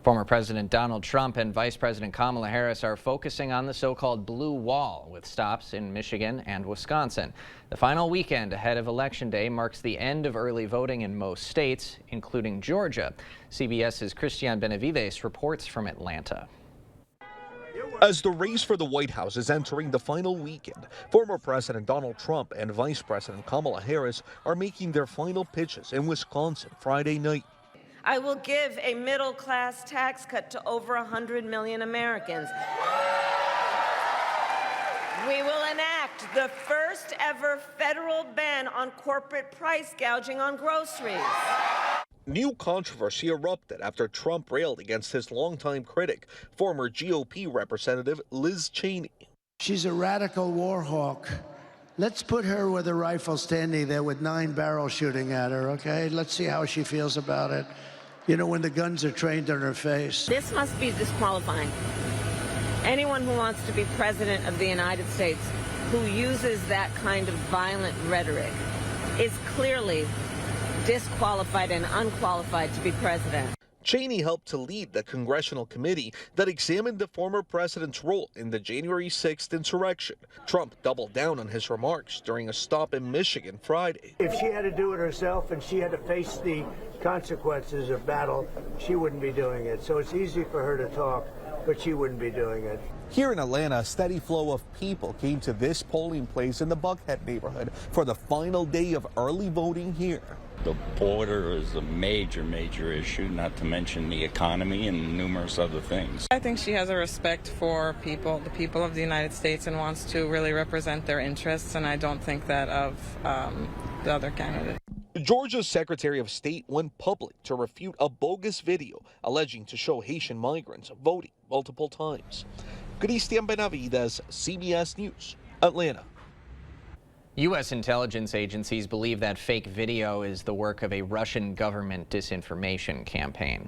Former President Donald Trump and Vice President Kamala Harris are focusing on the so-called blue wall with stops in Michigan and Wisconsin. The final weekend ahead of Election Day marks the end of early voting in most states, including Georgia. CBS's Christian Benavides reports from Atlanta. As the race for the White House is entering the final weekend, former President Donald Trump and Vice President Kamala Harris are making their final pitches in Wisconsin Friday night. I will give a middle-class tax cut to over 100 million Americans. We will enact the first ever federal ban on corporate price gouging on groceries. New controversy erupted after Trump railed against his longtime critic, former GOP Representative Liz Cheney. She's a radical war hawk. Let's put her with a rifle standing there with 9 barrels shooting at her, okay? Let's see how she feels about it. You know, when the guns are trained on her face. This must be disqualifying. Anyone who wants to be president of the United States who uses that kind of violent rhetoric is clearly disqualified and unqualified to be president. Cheney helped to lead the congressional committee that examined the former president's role in the January 6th insurrection. Trump doubled down on his remarks during a stop in Michigan Friday. If she had to do it herself and she had to face the consequences of battle, she wouldn't be doing it. So it's easy for her to talk, but she wouldn't be doing it. Here in Atlanta, a steady flow of people came to this polling place in the Buckhead neighborhood for the final day of early voting here. The border is a major issue, not to mention the economy and numerous other things. I think she has a respect for the people of the United States, and wants to really represent their interests, and I don't think that of the other candidate. Georgia's Secretary of State went public to refute a bogus video alleging to show Haitian migrants voting multiple times. Christian Benavides, CBS News, Atlanta. U.S. intelligence agencies believe that fake video is the work of a Russian government disinformation campaign.